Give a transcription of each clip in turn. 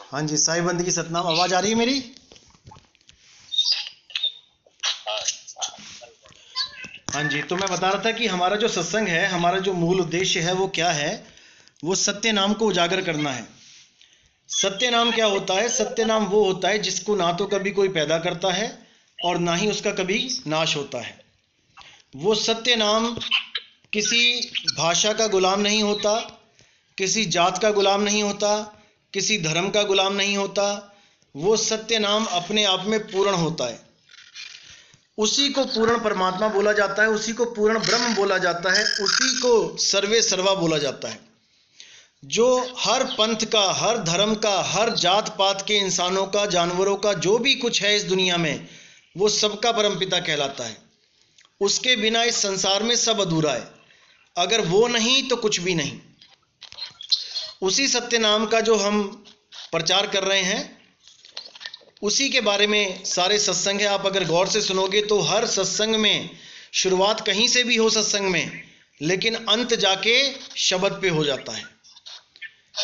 हाँ जी, साईं बंदगी सतनाम। आवाज आ रही है मेरी? हाँ जी, तो मैं बता रहा था कि हमारा जो सत्संग है, हमारा जो मूल उद्देश्य है वो क्या है? वो सत्य नाम को उजागर करना है। सत्य नाम क्या होता है? सत्य नाम वो होता है जिसको ना तो कभी कोई पैदा करता है और ना ही उसका कभी नाश होता है। वो सत्य नाम किसी भाषा का गुलाम नहीं होता, किसी जात का गुलाम नहीं होता, किसी धर्म का गुलाम नहीं होता। वो सत्य नाम अपने आप में पूर्ण होता है। उसी को पूर्ण परमात्मा बोला जाता है, उसी को पूर्ण ब्रह्म बोला जाता है, उसी को सर्वे सर्वा बोला जाता है। जो हर पंथ का, हर धर्म का, हर जात पात के इंसानों का, जानवरों का, जो भी कुछ है इस दुनिया में, वो सबका परमपिता कहलाता है। उसके बिना इस संसार में सब अधूरा है। अगर वो नहीं तो कुछ भी नहीं। उसी सत्य नाम का जो हम प्रचार कर रहे हैं, उसी के बारे में सारे सत्संग है। आप अगर गौर से सुनोगे तो हर सत्संग में शुरुआत कहीं से भी हो सत्संग में, लेकिन अंत जाके शब्द पे हो जाता है।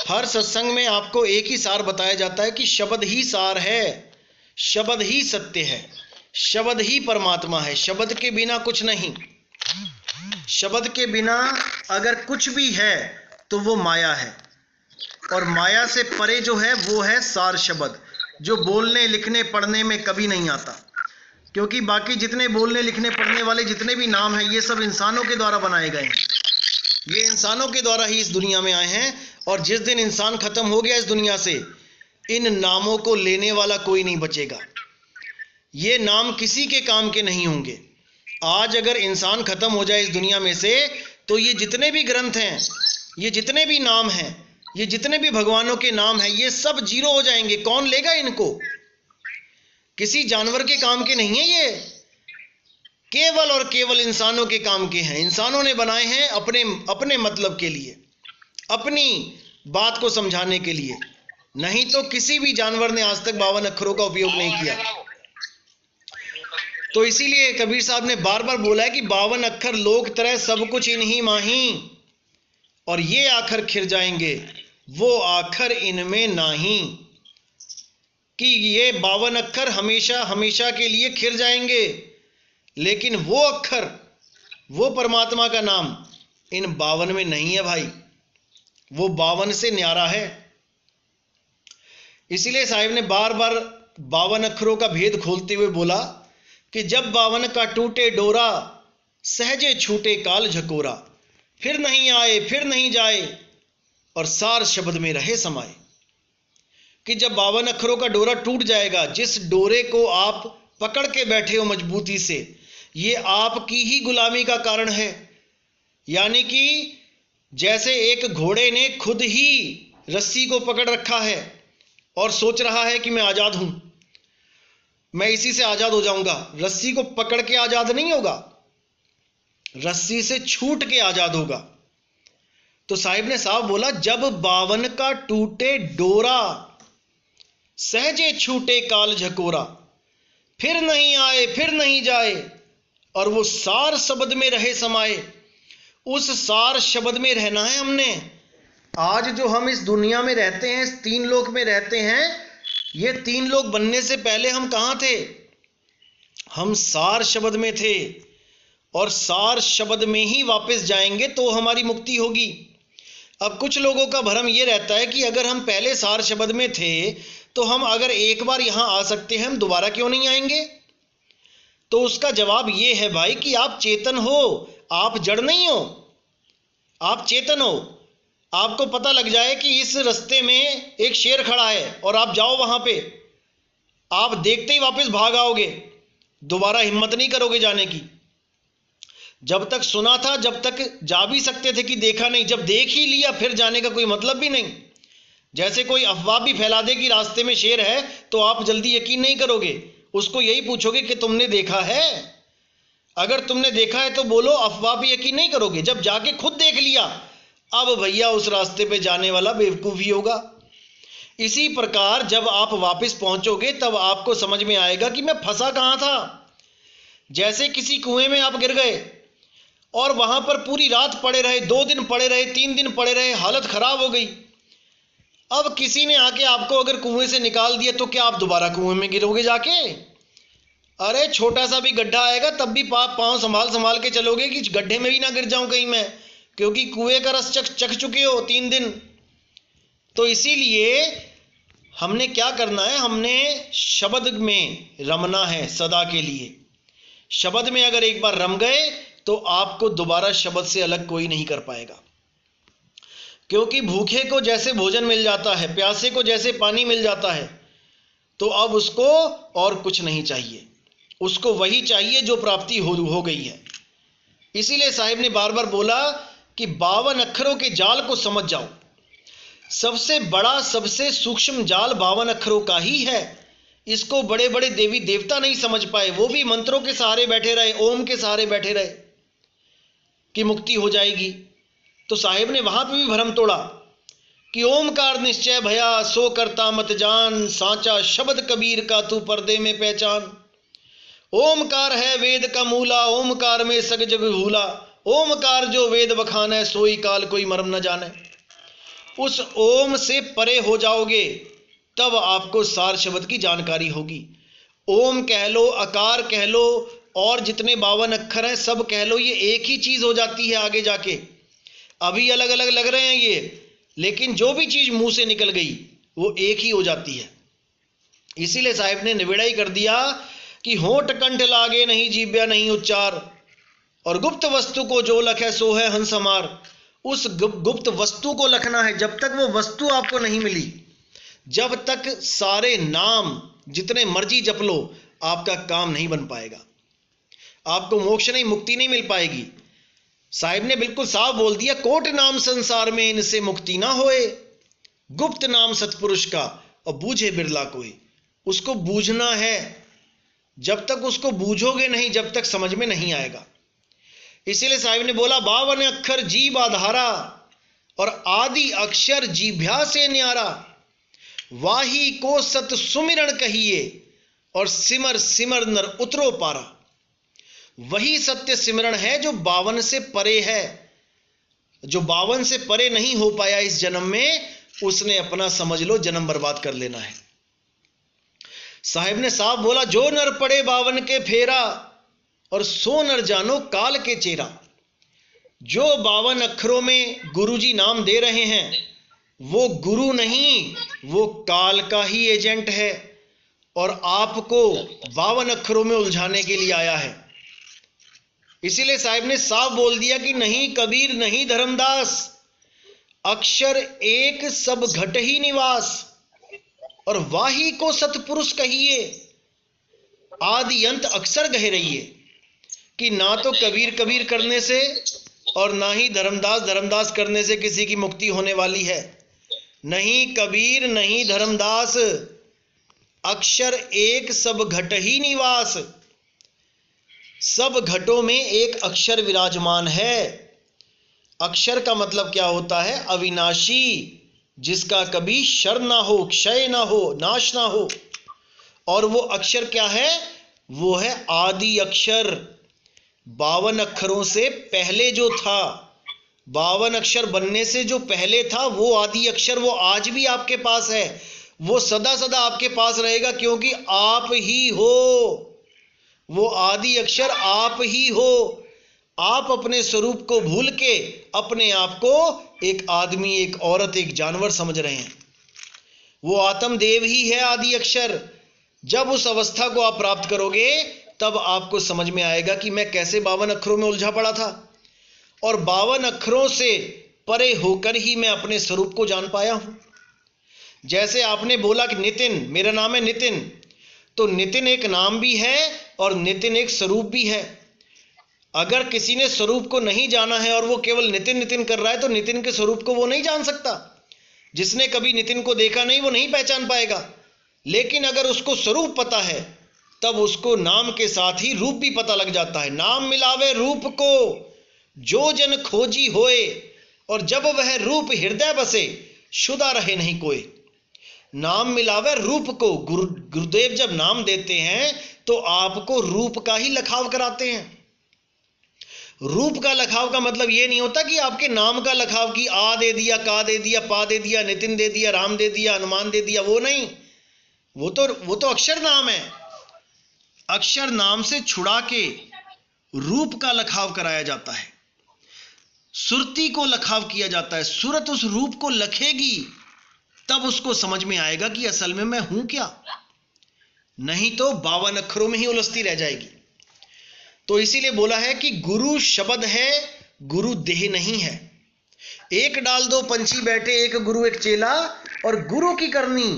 हर सत्संग में आपको एक ही सार बताया जाता है कि शब्द ही सार है, शब्द ही सत्य है, शब्द ही परमात्मा है। शब्द के बिना कुछ नहीं। शब्द के बिना अगर कुछ भी है तो वो माया है, और माया से परे जो है वो है सार शब्द, जो बोलने लिखने पढ़ने में कभी नहीं आता। क्योंकि बाकी जितने बोलने लिखने पढ़ने वाले जितने भी नाम हैं, ये सब इंसानों के द्वारा बनाए गए हैं। ये इंसानों के द्वारा ही इस दुनिया में आए हैं, और जिस दिन इंसान खत्म हो गया इस दुनिया से, इन नामों को लेने वाला कोई नहीं बचेगा। ये नाम किसी के काम के नहीं होंगे। आज अगर इंसान खत्म हो जाए इस दुनिया में से, तो ये जितने भी ग्रंथ हैं, ये जितने भी नाम हैं, ये जितने भी भगवानों के नाम हैं, ये सब जीरो हो जाएंगे। कौन लेगा इनको? किसी जानवर के काम के नहीं है ये, केवल और केवल इंसानों के काम के हैं। इंसानों ने बनाए हैं अपने अपने मतलब के लिए, अपनी बात को समझाने के लिए। नहीं तो किसी भी जानवर ने आज तक 52 अक्षरों का उपयोग नहीं किया। तो इसीलिए कबीर साहब ने बार बार बोला है कि 52 अक्षर लोक तरह सब कुछ इन्हीं माही, और ये आखर खिर जाएंगे वो आखर इनमें नाही। कि ये 52 अक्षर हमेशा हमेशा के लिए खिर जाएंगे, लेकिन वो अक्षर, वो परमात्मा का नाम इन 52 में नहीं है भाई। वो 52 से न्यारा है। इसीलिए साहिब ने बार बार 52 अक्षरों का भेद खोलते हुए बोला कि जब 52 का टूटे डोरा, सहजे छूटे काल झकोरा, फिर नहीं आए फिर नहीं जाए, और सार शब्द में रहे समाये। कि जब 52 अक्षरों का डोरा टूट जाएगा, जिस डोरे को आप पकड़ के बैठे हो मजबूती से, ये आपकी ही गुलामी का कारण है। यानी कि जैसे एक घोड़े ने खुद ही रस्सी को पकड़ रखा है और सोच रहा है कि मैं आजाद हूं, मैं इसी से आजाद हो जाऊंगा। रस्सी को पकड़ के आजाद नहीं होगा, रस्सी से छूट के आजाद होगा। तो साहिब ने साहब बोला, जब 52 का टूटे डोरा, सहजे छूटे काल झकोरा, फिर नहीं आए फिर नहीं जाए, और वो सार शब्द में रहे समाये। उस सार शब्द में रहना है हमने। आज जो हम इस दुनिया में रहते हैं, इस 3 लोक में रहते हैं, ये 3 लोक बनने से पहले हम कहां थे? हम सार शब्द में थे, और सार शब्द में ही वापस जाएंगे तो हमारी मुक्ति होगी। अब कुछ लोगों का भ्रम यह रहता है कि अगर हम पहले सार शब्द में थे तो हम अगर एक बार यहां आ सकते हैं, हम दोबारा क्यों नहीं आएंगे? तो उसका जवाब यह है भाई कि आप चेतन हो, आप जड़ नहीं हो, आप चेतन हो। आपको पता लग जाए कि इस रास्ते में एक शेर खड़ा है और आप जाओ वहां पे, आप देखते ही वापस भाग आओगे, दोबारा हिम्मत नहीं करोगे जाने की। जब तक सुना था, जब तक जा भी सकते थे कि देखा नहीं। जब देख ही लिया फिर जाने का कोई मतलब भी नहीं। जैसे कोई अफवाह भी फैला दे कि रास्ते में शेर है, तो आप जल्दी यकीन नहीं करोगे, उसको यही पूछोगे कि तुमने देखा है। अगर तुमने देखा है तो बोलो, अफवाह पे यकीन नहीं करोगे। जब जाके खुद देख लिया, अब भैया उस रास्ते पे जाने वाला बेवकूफ ही होगा। इसी प्रकार जब आप वापस पहुंचोगे तब आपको समझ में आएगा कि मैं फंसा कहां था। जैसे किसी कुएं में आप गिर गए और वहां पर पूरी रात पड़े रहे, 2 दिन पड़े रहे, 3 दिन पड़े रहे, हालत खराब हो गई। अब किसी ने आके आपको अगर कुएं से निकाल दिया तो क्या आप दोबारा कुएं में गिरोगे जाके? अरे छोटा सा भी गड्ढा आएगा तब भी पाँव संभाल संभाल के चलोगे कि गड्ढे में भी ना गिर जाऊं कहीं मैं, क्योंकि कुएं का रस चख चुके हो 3 दिन। तो इसीलिए हमने क्या करना है, हमने शब्द में रमना है सदा के लिए। शब्द में अगर एक बार रम गए तो आपको दोबारा शब्द से अलग कोई नहीं कर पाएगा। क्योंकि भूखे को जैसे भोजन मिल जाता है, प्यासे को जैसे पानी मिल जाता है, तो अब उसको और कुछ नहीं चाहिए, उसको वही चाहिए जो प्राप्ति हो गई है। इसीलिए साहिब ने बार बार बोला कि 52 अक्षरों के जाल को समझ जाओ। सबसे बड़ा सबसे सूक्ष्म जाल 52 अक्षरों का ही है। इसको बड़े बड़े देवी देवता नहीं समझ पाए, वो भी मंत्रों के सहारे बैठे रहे, ओम के सहारे बैठे रहे कि मुक्ति हो जाएगी। तो साहिब ने वहां पर भी भ्रम तोड़ा कि ओमकार निश्चय भया सो करता मत जान, सांचा शब्द कबीर का तू पर्दे में पहचान। ओमकार है वेद का मूला, ओमकार में सग जग भूला, ओमकार जो वेद बखान है सोई काल कोई मर्म न जाने। उस ओम से परे हो जाओगे तब आपको सार शब्द की जानकारी होगी। ओम कह लो, अकार कह लो, और जितने 52 अक्षर हैं सब कह लो, ये एक ही चीज हो जाती है आगे जाके। अभी अलग अलग लग रहे हैं ये, लेकिन जो भी चीज मुंह से निकल गई वो एक ही हो जाती है। इसीलिए साहिब ने निवेड़ा ही कर दिया कि होंठ कंठ लागे नहीं जीव्या नहीं उच्चार, और गुप्त वस्तु को जो लखे सो है हंस हमार। उस गुप्त वस्तु को लखना है। जब तक वो वस्तु आपको नहीं मिली, जब तक सारे नाम जितने मर्जी जप लो, आपका काम नहीं बन पाएगा, आपको मोक्ष नहीं, मुक्ति नहीं मिल पाएगी। साहिब ने बिल्कुल साफ बोल दिया, कोट नाम संसार में इनसे मुक्ति ना होए, गुप्त नाम सतपुरुष का और बूझे बिरला कोई। उसको बूझना है, जब तक उसको बूझोगे नहीं, जब तक समझ में नहीं आएगा। इसीलिए साहिब ने बोला 52 अक्षर जीव आधारा, और आदि अक्षर जीभ्या से न्यारा, वाही को सत सुमिरण कहिए, और सिमर सिमर नर उतरो पारा। वही सत्य सिमरण है जो 52 से परे है। जो 52 से परे नहीं हो पाया इस जन्म में, उसने अपना समझ लो जन्म बर्बाद कर लेना है। साहिब ने साफ बोला, जो नर पड़े 52 के फेरा, और सो नर जानो काल के चेहरा। जो 52 अक्षरों में गुरुजी नाम दे रहे हैं, वो गुरु नहीं, वो काल का ही एजेंट है, और आपको 52 अक्षरों में उलझाने के लिए आया है। इसीलिए साहिब ने साफ बोल दिया कि नहीं कबीर नहीं धर्मदास, अक्षर एक सब घट ही निवास, और वाही को सतपुरुष कहिए, आदि अंत अक्षर गहे रहिए। कि ना तो कबीर कबीर करने से और ना ही धर्मदास धर्मदास करने से किसी की मुक्ति होने वाली है। नहीं कबीर नहीं धर्मदास, अक्षर एक सब घट ही निवास। सब घटों में एक अक्षर विराजमान है। अक्षर का मतलब क्या होता है? अविनाशी, जिसका कभी क्षर ना हो, क्षय ना हो, नाश ना हो। और वो अक्षर क्या है? वो है आदि अक्षर। 52 अक्षरों से पहले जो था, 52 अक्षर बनने से जो पहले था, वो आदि अक्षर, वो आज भी आपके पास है। वो सदा सदा आपके पास रहेगा, क्योंकि आप ही हो। वो आदि अक्षर आप ही हो। आप अपने स्वरूप को भूल के अपने आप को एक आदमी, एक औरत, एक जानवर समझ रहे हैं। वो आत्मदेव ही है आदि अक्षर। जब उस अवस्था को आप प्राप्त करोगे, तब आपको समझ में आएगा कि मैं कैसे 52 अक्षरों में उलझा पड़ा था, और 52 अक्षरों से परे होकर ही मैं अपने स्वरूप को जान पाया हूं। जैसे आपने बोला कि नितिन, मेरा नाम है नितिन, तो नितिन एक नाम भी है और नितिन एक स्वरूप भी है। अगर किसी ने स्वरूप को नहीं जाना है और वो केवल नितिन नितिन कर रहा है, तो नितिन के स्वरूप को वो नहीं जान सकता। जिसने कभी नितिन को देखा नहीं, वो नहीं पहचान पाएगा। लेकिन अगर उसको स्वरूप पता है, तब उसको नाम के साथ ही रूप भी पता लग जाता है। नाम मिलावे रूप को, जो जन खोजी होए, और जब वह रूप हृदय बसे, शुदा रहे नहीं कोई। नाम मिलावे रूप को। गुरुदेव जब नाम देते हैं तो आपको रूप का ही लखाव कराते हैं। रूप का लखाव का मतलब ये नहीं होता कि आपके नाम का लखाव, कि आ दे दिया, का दे दिया, पा दे दिया, नितिन दे दिया, राम दे दिया, हनुमान दे दिया, वो नहीं। वो तो अक्षर नाम है। अक्षर नाम से छुड़ा के रूप का लखाव कराया जाता है, सुरती को लखाव किया जाता है। सूरत उस रूप को लखेगी तब उसको समझ में आएगा कि असल में मैं हूं क्या, नहीं तो 52 अक्षरों में ही उलझती रह जाएगी। तो इसीलिए बोला है कि गुरु शब्द है, गुरु देह नहीं है। एक डाल दो पंछी बैठे, एक गुरु एक चेला, और गुरु की करनी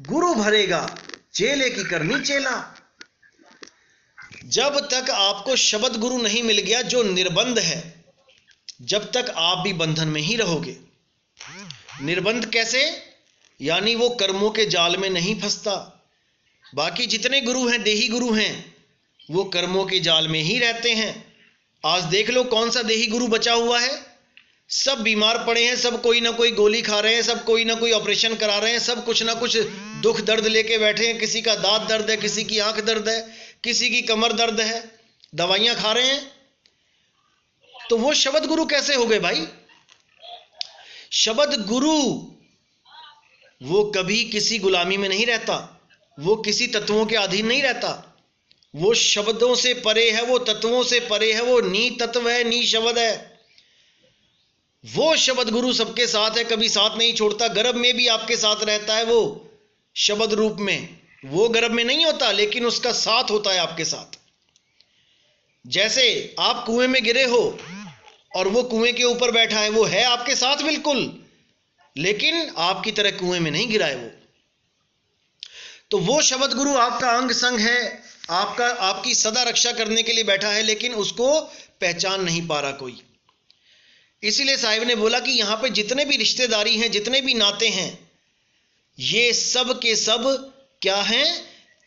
गुरु भरेगा, चेले की करनी चेला। जब तक आपको शब्द गुरु नहीं मिल गया जो निर्बंध है, जब तक आप भी बंधन में ही रहोगे। निर्बंध कैसे? यानी वो कर्मों के जाल में नहीं फंसता। बाकी जितने गुरु हैं, देही गुरु हैं, वो कर्मों के जाल में ही रहते हैं। आज देख लो कौन सा देही गुरु बचा हुआ है? सब बीमार पड़े हैं, सब कोई ना कोई गोली खा रहे हैं, सब कोई ना कोई ऑपरेशन करा रहे हैं, सब कुछ ना कुछ दुख दर्द लेके बैठे हैं। किसी का दांत दर्द है, किसी की आंख दर्द है, किसी की कमर दर्द है, दवाइयां खा रहे हैं। तो वो शब्द गुरु कैसे हो गए भाई? शब्द गुरु वो कभी किसी गुलामी में नहीं रहता, वो किसी तत्वों के अधीन नहीं रहता। वो शब्दों से परे है, वो तत्वों से परे है, वो नी तत्व है, नी शब्द है। वो शब्द गुरु सबके साथ है, कभी साथ नहीं छोड़ता। गर्भ में भी आपके साथ रहता है वो शब्द रूप में। वो गर्भ में नहीं होता, लेकिन उसका साथ होता है आपके साथ। जैसे आप कुएं में गिरे हो और वो कुएं के ऊपर बैठा है, वो है आपके साथ बिल्कुल, लेकिन आपकी तरह कुएं में नहीं गिरा है वो। तो वो शब्द गुरु आपका अंग संग है, आपकी सदा रक्षा करने के लिए बैठा है, लेकिन उसको पहचान नहीं पा रहा कोई। इसीलिए साहिब ने बोला कि यहां पे जितने भी रिश्तेदारी हैं, जितने भी नाते हैं, ये सब के सब क्या हैं?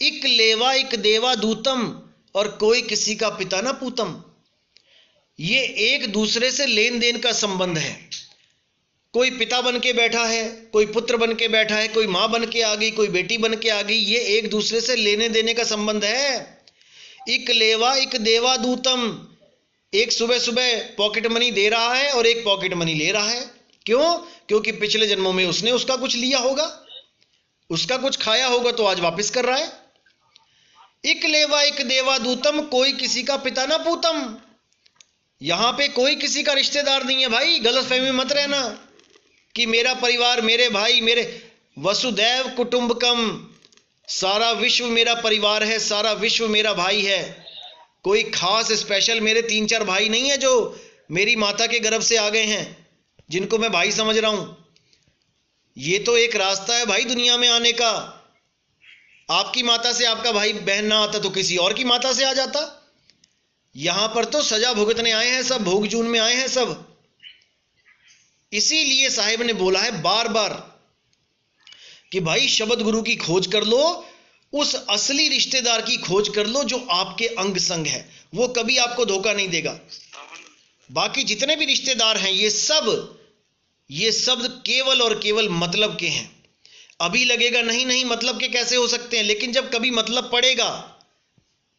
इक लेवा इक देवा दूतम, और कोई किसी का पिता ना पूतम। ये एक दूसरे से लेन देन का संबंध है। कोई पिता बन के बैठा है, कोई पुत्र बन के बैठा है, कोई मां बन के आ गई, कोई बेटी बन के आ गई। ये एक दूसरे से लेने देने का संबंध है। इक लेवा इक देवा दूतम, एक सुबह सुबह पॉकेट मनी दे रहा है और एक पॉकेट मनी ले रहा है। क्यों? क्योंकि पिछले जन्मों में उसने उसका कुछ लिया होगा, उसका कुछ खाया होगा, तो आज वापस कर रहा है। इक लेवा इक देवा दूतम, कोई किसी का पिता ना पूतम। यहां पे कोई किसी का रिश्तेदार नहीं है भाई। गलतफहमी मत रहना कि मेरा परिवार, मेरे भाई, मेरे वसुदैव कुटुंबकम, सारा विश्व मेरा परिवार है, सारा विश्व मेरा भाई है। कोई खास स्पेशल मेरे 3-4 भाई नहीं है जो मेरी माता के गर्भ से आ गए हैं, जिनको मैं भाई समझ रहा हूं। ये तो एक रास्ता है भाई दुनिया में आने का। आपकी माता से आपका भाई बहन ना आता तो किसी और की माता से आ जाता। यहां पर तो सजा भुगतने आए हैं सब, भोग जून में आए हैं सब। इसीलिए साहिब ने बोला है बार बार कि भाई शब्द गुरु की खोज कर लो, उस असली रिश्तेदार की खोज कर लो जो आपके अंग संग है। वो कभी आपको धोखा नहीं देगा। बाकी जितने भी रिश्तेदार हैं, ये सब केवल और केवल मतलब के हैं। अभी लगेगा नहीं मतलब के कैसे हो सकते हैं, लेकिन जब कभी मतलब पड़ेगा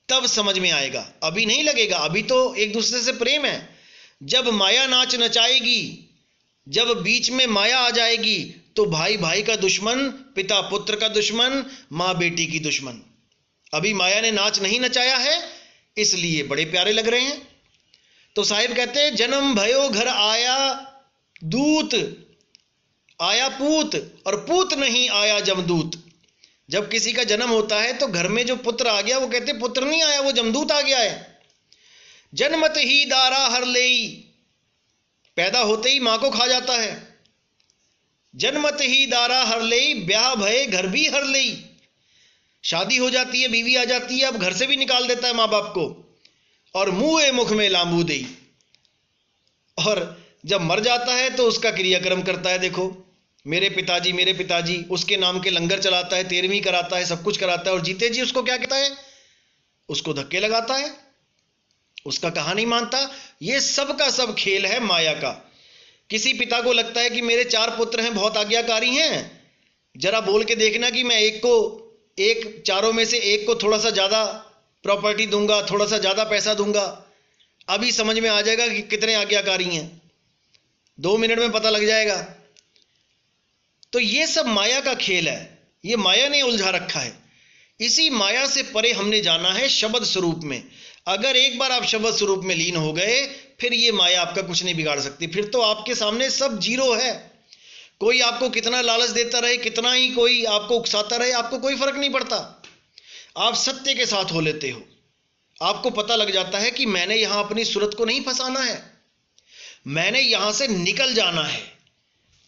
तब समझ में आएगा। अभी नहीं लगेगा, अभी तो एक दूसरे से प्रेम है। जब माया नाच नचाएगी, जब बीच में माया आ जाएगी, तो भाई भाई का दुश्मन, पिता पुत्र का दुश्मन, मां बेटी की दुश्मन। अभी माया ने नाच नहीं नचाया है, इसलिए बड़े प्यारे लग रहे हैं। तो साहिब कहते हैं जन्म भयो घर आया दूत, आया पूत, और पूत नहीं आया जमदूत। जब किसी का जन्म होता है तो घर में जो पुत्र आ गया, वो कहते पुत्र नहीं आया, वो जमदूत आ गया है। जन्मत ही दारा हर लेई, पैदा होते ही मां को खा जाता है। जन्मत ही दारा हर लेई, ब्याह भये घर भी हर लेई। शादी हो जाती है, बीवी आ जाती है, अब घर से भी निकाल देता है मां बाप को, और मुंह मुख में लांबू देई। और जब मर जाता है तो उसका क्रियाक्रम करता है। देखो मेरे पिताजी, उसके नाम के लंगर चलाता है, 13वीं कराता है, सब कुछ कराता है, और जीते जी उसको क्या कहता है? उसको धक्के लगाता है, उसका कहा नहीं मानता। ये सब का सब खेल है माया का। किसी पिता को लगता है कि मेरे 4 पुत्र हैं, बहुत आज्ञाकारी हैं, जरा बोल के देखना कि मैं चारों में से एक को थोड़ा सा ज्यादा प्रॉपर्टी दूंगा, थोड़ा सा ज्यादा पैसा दूंगा। अभी समझ में आ जाएगा कि कितने आज्ञाकारी हैं, 2 मिनट में पता लग जाएगा। तो ये सब माया का खेल है, ये माया ने उलझा रखा है। इसी माया से परे हमने जाना है शब्द स्वरूप में। अगर एक बार आप शब्द स्वरूप में लीन हो गए, फिर ये माया आपका कुछ नहीं बिगाड़ सकती। फिर तो आपके सामने सब जीरो है। कोई आपको कितना लालच देता रहे, कितना ही कोई आपको उकसाता रहे, आपको कोई फर्क नहीं पड़ता। आप सत्य के साथ हो लेते हो। आपको पता लग जाता है कि मैंने यहां अपनी सूरत को नहीं फंसाना है, मैंने यहां से निकल जाना है।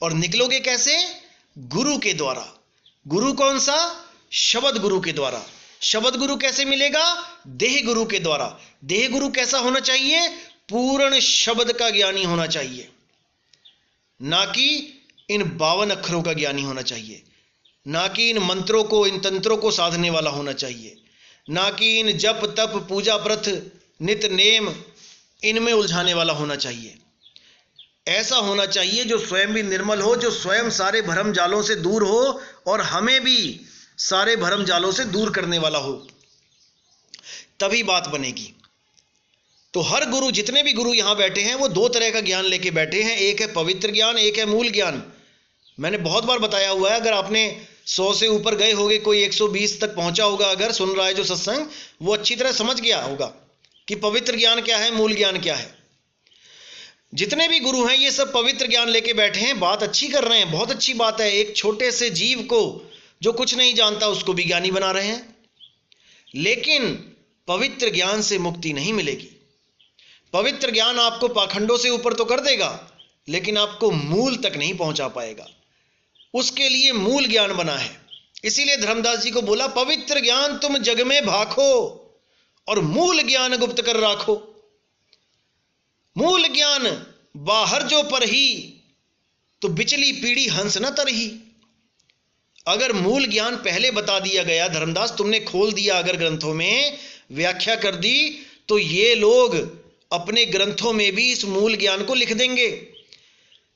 और निकलोगे कैसे? गुरु के द्वारा। गुरु कौन सा? शब्द गुरु के द्वारा। शब्द गुरु कैसे मिलेगा? देह गुरु के द्वारा। देह गुरु कैसा होना चाहिए? पूर्ण शब्द का ज्ञानी होना चाहिए, ना कि इन 52 अक्षरों का ज्ञानी होना चाहिए, ना कि इन मंत्रों को, इन तंत्रों को साधने वाला होना चाहिए, ना कि इन जप तप पूजा व्रत नित नेम इनमें उलझाने वाला होना चाहिए। ऐसा होना चाहिए जो स्वयं भी निर्मल हो, जो स्वयं सारे भरम जालों से दूर हो और हमें भी सारे भरम जालों से दूर करने वाला हो, तभी बात बनेगी। तो हर गुरु, जितने भी गुरु यहां बैठे हैं, वो 2 तरह का ज्ञान लेके बैठे हैं। एक है पवित्र ज्ञान, एक है मूल ज्ञान। मैंने बहुत बार बताया हुआ है, अगर आपने 100 से ऊपर गए होगे, कोई 120 तक पहुंचा होगा, अगर सुन रहा है जो सत्संग, वो अच्छी तरह समझ गया होगा कि पवित्र ज्ञान क्या है, मूल ज्ञान क्या है। जितने भी गुरु हैं ये सब पवित्र ज्ञान लेके बैठे हैं। बात अच्छी कर रहे हैं, बहुत अच्छी बात है। एक छोटे से जीव को जो कुछ नहीं जानता उसको भी ज्ञानी बना रहे हैं, लेकिन पवित्र ज्ञान से मुक्ति नहीं मिलेगी। पवित्र ज्ञान आपको पाखंडों से ऊपर तो कर देगा, लेकिन आपको मूल तक नहीं पहुंचा पाएगा। उसके लिए मूल ज्ञान बना है। इसीलिए धर्मदास जी को बोला, पवित्र ज्ञान तुम जग में भाखो और मूल ज्ञान गुप्त कर राखो। मूल ज्ञान बाहर जो पर ही, तो बिचली पीढ़ी हंस न तरही। अगर मूल ज्ञान पहले बता दिया गया, धर्मदास तुमने खोल दिया अगर ग्रंथों में, व्याख्या कर दी, तो ये लोग अपने ग्रंथों में भी इस मूल ज्ञान को लिख देंगे।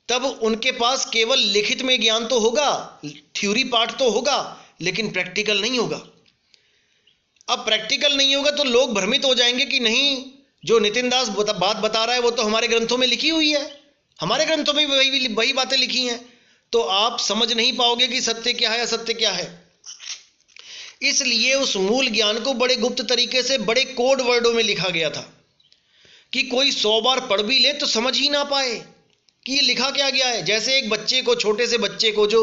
तब उनके पास केवल लिखित में ज्ञान तो होगा, थ्योरी पार्ट तो होगा, लेकिन प्रैक्टिकल नहीं होगा। अब प्रैक्टिकल नहीं होगा तो लोग भ्रमित हो जाएंगे कि नहीं, जो नितिन दास बात बता रहा है वो तो हमारे ग्रंथों में लिखी हुई है, हमारे ग्रंथों में वही बातें लिखी हैं। तो आप समझ नहीं पाओगे कि सत्य क्या है, असत्य क्या है। इसलिए उस मूल ज्ञान को बड़े गुप्त तरीके से, बड़े कोड वर्डों में लिखा गया था कि कोई 100 बार पढ़ भी ले तो समझ ही ना पाए कि ये लिखा क्या गया है। जैसे एक बच्चे को, छोटे से बच्चे को जो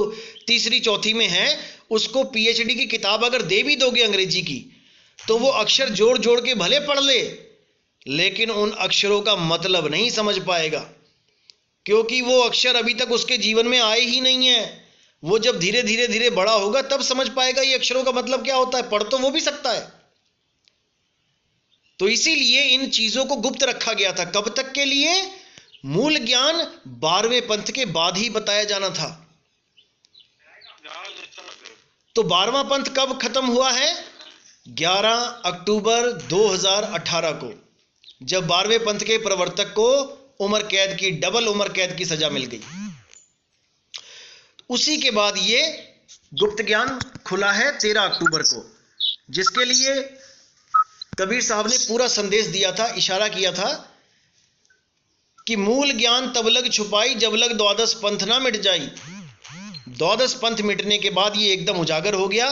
3री 4थी में है, उसको PhD की किताब अगर दे भी दोगे अंग्रेजी की, तो वो अक्षर जोड़ जोड़ के भले पढ़ ले, लेकिन उन अक्षरों का मतलब नहीं समझ पाएगा, क्योंकि वो अक्षर अभी तक उसके जीवन में आए ही नहीं है। वो जब धीरे धीरे धीरे बड़ा होगा तब समझ पाएगा ये अक्षरों का मतलब क्या होता है। पढ़ तो वो भी सकता है। तो इसीलिए इन चीजों को गुप्त रखा गया था। कब तक के लिए? मूल ज्ञान 12वें पंथ के बाद ही बताया जाना था। तो 12वां पंथ कब खत्म हुआ है? 11 अक्टूबर 2018 को, जब 12वें पंथ के प्रवर्तक को उम्र कैद की, डबल उम्र कैद की सजा मिल गई। उसी के बाद ये गुप्त ज्ञान खुला है 13 अक्टूबर को, जिसके लिए कबीर साहब ने पूरा संदेश दिया था, इशारा किया था कि मूल ज्ञान तब लग छुपाई जब लग 12 पंथ ना मिट जाई। 12 पंथ मिटने के बाद ये एकदम उजागर हो गया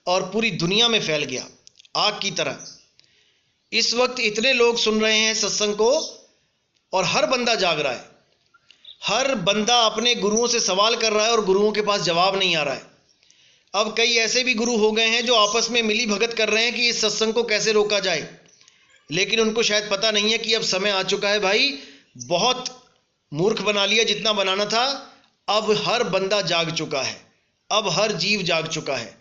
और पूरी दुनिया में फैल गया आग की तरह। इस वक्त इतने लोग सुन रहे हैं सत्संग को और हर बंदा जाग रहा है। हर बंदा अपने गुरुओं से सवाल कर रहा है और गुरुओं के पास जवाब नहीं आ रहा है। अब कई ऐसे भी गुरु हो गए हैं जो आपस में मिली भगत कर रहे हैं कि इस सत्संग को कैसे रोका जाए, लेकिन उनको शायद पता नहीं है कि अब समय आ चुका है भाई, बहुत मूर्ख बना लिया जितना बनाना था। अब हर बंदा जाग चुका है, अब हर जीव जाग चुका है,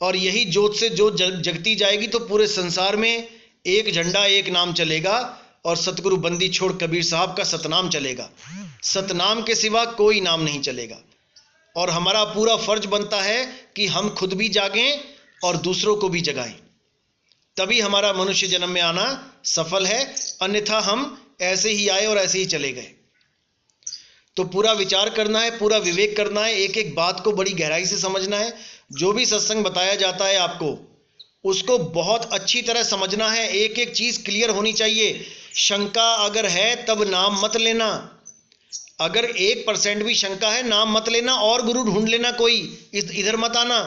और यही जोत से जोत जगती जाएगी तो पूरे संसार में एक झंडा एक नाम चलेगा, और सतगुरु बंदी छोड़ कबीर साहब का सतनाम चलेगा। सतनाम के सिवा कोई नाम नहीं चलेगा। और हमारा पूरा फर्ज बनता है कि हम खुद भी जागें और दूसरों को भी जगाएं, तभी हमारा मनुष्य जन्म में आना सफल है। अन्यथा हम ऐसे ही आए और ऐसे ही चले गए। तो पूरा विचार करना है, पूरा विवेक करना है, एक एक बात को बड़ी गहराई से समझना है। जो भी सत्संग बताया जाता है आपको, उसको बहुत अच्छी तरह समझना है। एक एक चीज क्लियर होनी चाहिए शंका अगर है तब नाम मत लेना। अगर 1% भी शंका है नाम मत लेना और गुरु ढूंढ लेना कोई, इधर मत आना।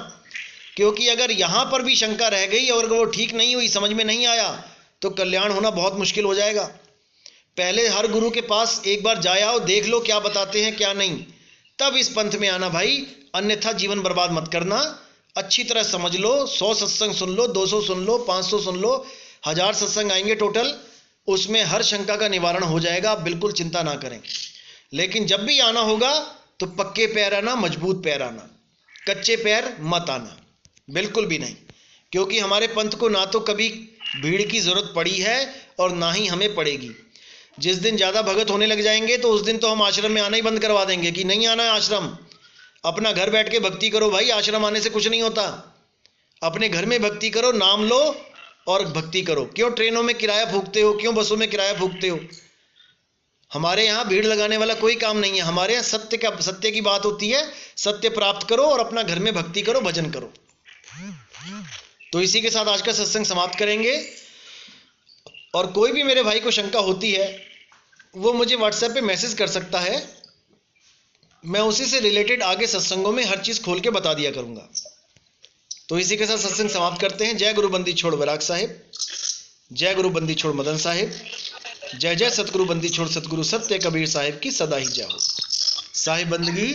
क्योंकि अगर यहां पर भी शंका रह गई और वो ठीक नहीं हुई, समझ में नहीं आया, तो कल्याण होना बहुत मुश्किल हो जाएगा। पहले हर गुरु के पास एक बार जाया हो, देख लो क्या बताते हैं क्या नहीं, तब इस पंथ में आना भाई, अन्यथा जीवन बर्बाद मत करना। अच्छी तरह समझ लो, 100 सत्संग सुन लो, 200 सुन लो, 500 सुन लो, 1000 सत्संग आएंगे टोटल, उसमें हर शंका का निवारण हो जाएगा, आप बिल्कुल चिंता ना करें। लेकिन जब भी आना होगा तो पक्के पैर आना, मजबूत पैर आना, कच्चे पैर मत आना, बिल्कुल भी नहीं। क्योंकि हमारे पंथ को ना तो कभी भीड़ की जरूरत पड़ी है और ना ही हमें पड़ेगी। जिस दिन ज़्यादा भगत होने लग जाएंगे तो उस दिन तो हम आश्रम में आना ही बंद करवा देंगे कि नहीं आना है आश्रम। अपना घर बैठ के भक्ति करो भाई, आश्रम आने से कुछ नहीं होता। अपने घर में भक्ति करो, नाम लो और भक्ति करो। क्यों ट्रेनों में किराया फूकते हो, क्यों बसों में किराया फूकते हो? हमारे यहाँ भीड़ लगाने वाला कोई काम नहीं है। हमारे यहाँ सत्य की बात होती है। सत्य प्राप्त करो और अपना घर में भक्ति करो, भजन करो। तो इसी के साथ आज का सत्संग समाप्त करेंगे। और कोई भी मेरे भाई को शंका होती है वो मुझे व्हाट्सएप पे मैसेज कर सकता है, मैं उसी से रिलेटेड आगे सत्संगों में हर चीज खोल के बता दिया करूंगा। तो इसी के साथ सत्संग समाप्त करते हैं। जय गुरु बंदी छोड़ वैराग साहिब, जय गुरु बंदी छोड़ मदन साहिब, जय जय सतगुरु बंदी छोड़ सतगुरु सत्य कबीर साहिब की सदा ही जय हो। साहिब बंदगी